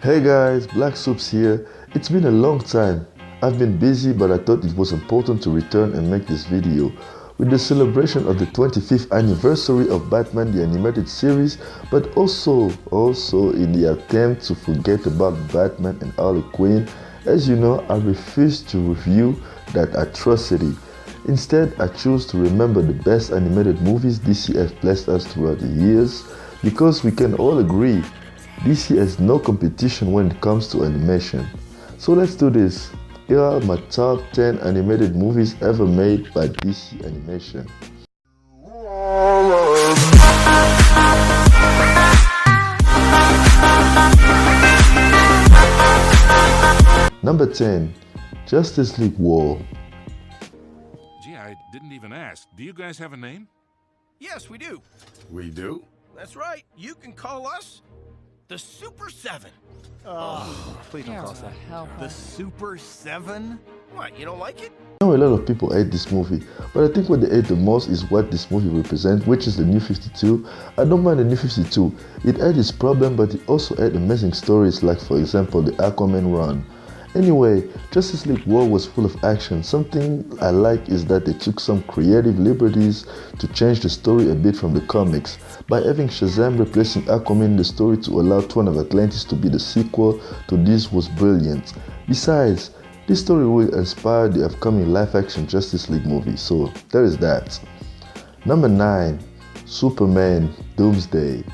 Hey guys, Black Soups here. It's been a long time. I've been busy, but I thought it was important to return and make this video. With the celebration of the 25th anniversary of Batman the Animated Series, but also in the attempt to forget about Batman and Harley Quinn, as you know, I refuse to review that atrocity. Instead, I choose to remember the best animated movies DC has blessed us throughout the years, because we can all agree DC has no competition when it comes to animation. So let's do this. Here are my top 10 animated movies ever made by DC Animation. Number 10. Justice League War. Gee, I didn't even ask. Do you guys have a name? Yes, we do. We do? That's right. You can call us the Super 7. Please don't call us that. The Super 7? What, you don't like it? I know a lot of people hate this movie, but I think what they hate the most is what this movie represents, which is the New 52. I don't mind the New 52. It had its problem, but it also had amazing stories, like for example the Aquaman run. Anyway, Justice League War was full of action. Something I like is that they took some creative liberties to change the story a bit from the comics, by having Shazam replacing Aquaman in the story to allow Throne of Atlantis to be the sequel to this was brilliant. Besides, this story will inspire the upcoming live-action Justice League movie, so there is that. Number 9. Superman Doomsday.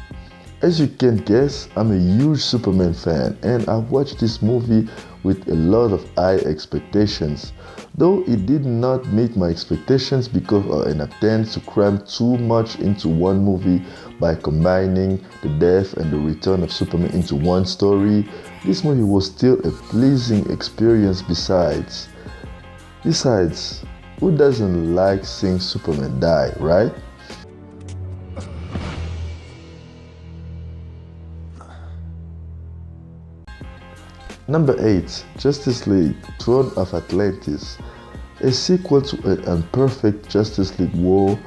As you can guess, I'm a huge Superman fan, and I watched this movie with a lot of high expectations. Though it did not meet my expectations because of an attempt to cram too much into one movie by combining the death and the return of Superman into one story, this movie was still a pleasing experience besides. Who doesn't like seeing Superman die, right? Number 8. Justice League Throne of Atlantis. A sequel to an imperfect Justice League War,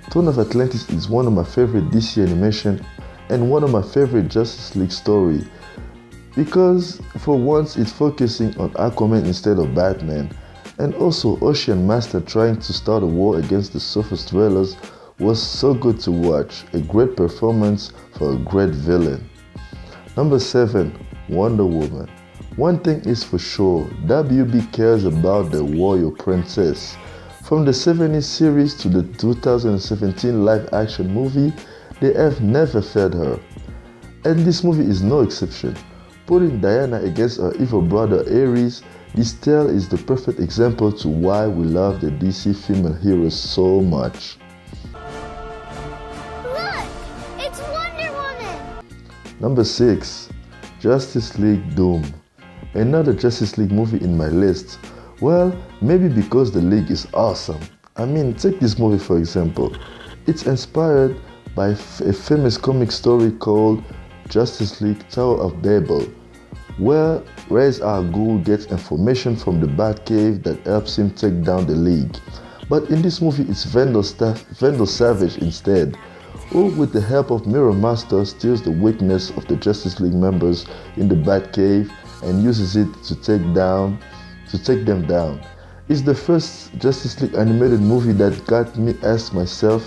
Throne of Atlantis is one of my favorite DC animation and one of my favorite Justice League story, because for once it's focusing on Aquaman instead of Batman, and also Ocean Master trying to start a war against the surface dwellers was so good to watch. A great performance for a great villain. Number 7. Wonder Woman. One thing is for sure, WB cares about the warrior princess. From the 70s series to the 2017 live-action movie, they have never fed her. And this movie is no exception. Putting Diana against her evil brother Ares, this tale is the perfect example to why we love the DC female heroes so much. Look! It's Wonder Woman! Number 6. Justice League Doom. Another Justice League movie in my list. Well, maybe because the League is awesome. I mean, take this movie for example. It's inspired by a famous comic story called Justice League Tower of Babel, where Ra's al Ghul gets information from the Batcave that helps him take down the League. But in this movie it's Vandal Savage instead, who with the help of Mirror Master steals the weakness of the Justice League members in the Batcave and uses it to take them down. It's the first Justice League animated movie that got me ask myself,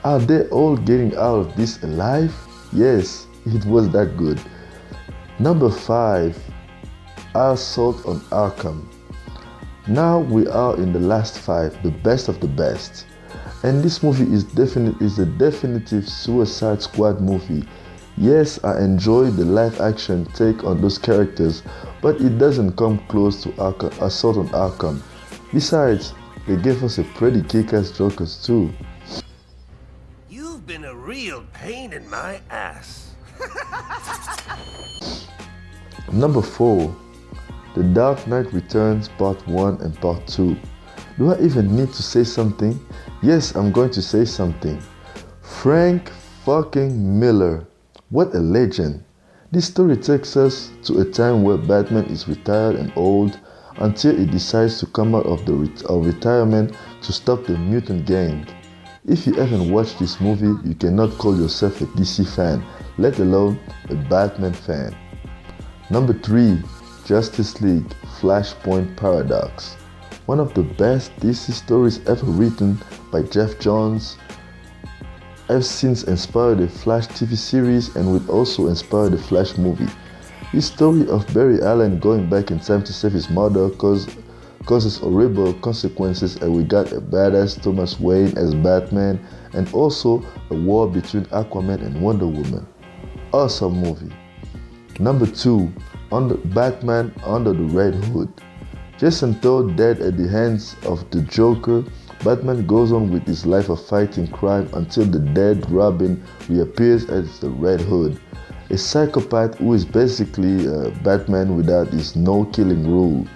are they all getting out of this alive? Yes, it was that good. Number 5. Assault on Arkham. Now we are in the last 5, the best of the best. And this movie is a definitive Suicide Squad movie. Yes, I enjoy the live-action take on those characters, but it doesn't come close to Assault on Arkham. Besides, they gave us a pretty kick-ass Jokers too. You've been a real pain in my ass. Number 4. The Dark Knight Returns Part 1 and Part 2. Do I even need to say something? Yes, I'm going to say something. Frank fucking Miller. What a legend. This story takes us to a time where Batman is retired and old until he decides to come out of retirement to stop the mutant gang. If you haven't watched this movie, you cannot call yourself a DC fan, let alone a Batman fan. Number 3, Justice League Flashpoint Paradox. One of the best DC stories ever written by Jeff Johns. I've since inspired the Flash TV series and will also inspire the Flash movie. This story of Barry Allen going back in time to save his mother causes horrible consequences, and we got a badass Thomas Wayne as Batman and also a war between Aquaman and Wonder Woman. Awesome movie. Number 2, Batman Under the Red Hood. Jason Todd dead at the hands of the Joker, Batman goes on with his life of fighting crime until the dead Robin reappears as the Red Hood, a psychopath who is basically Batman without his no-killing rule.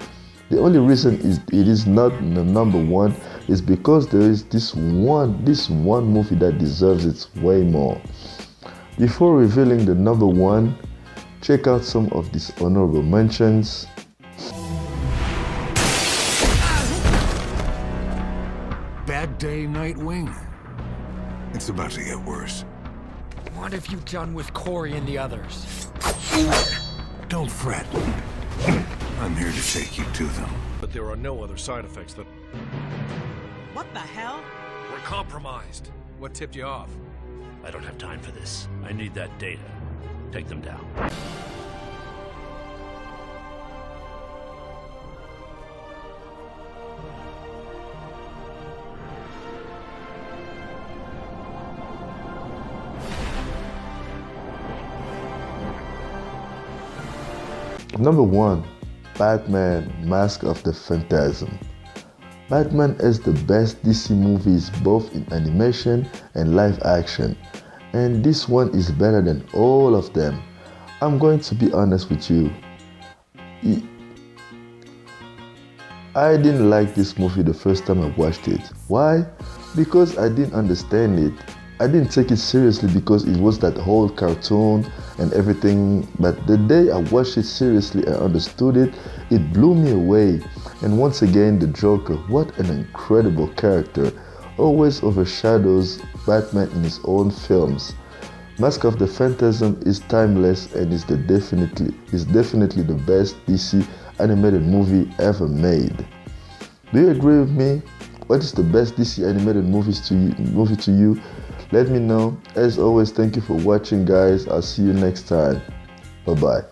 The only reason it is not the number 1 is because there is this one movie that deserves it way more. Before revealing the number 1, check out some of these honorable mentions. Bad day, Nightwing? It's about to get worse. What have you done with Corey and the others? Don't fret. I'm here to take you to them. But there are no other side effects that... What the hell? We're compromised. What tipped you off? I don't have time for this. I need that data. Take them down. Number 1, Batman Mask of the Phantasm. Batman is the best DC movies both in animation and live action, and this one is better than all of them. I'm going to be honest with you. I didn't like this movie the first time I watched it. Why? Because I didn't understand it. I didn't take it seriously because it was that whole cartoon and everything, but the day I watched it seriously and understood it, it blew me away. And once again, the Joker, what an incredible character, always overshadows Batman in his own films. Mask of the Phantasm is timeless and is definitely the best DC animated movie ever made. Do you agree with me? What is the best DC animated movie to you? Let me know. As always, thank you for watching, guys. I'll see you next time. Bye-bye.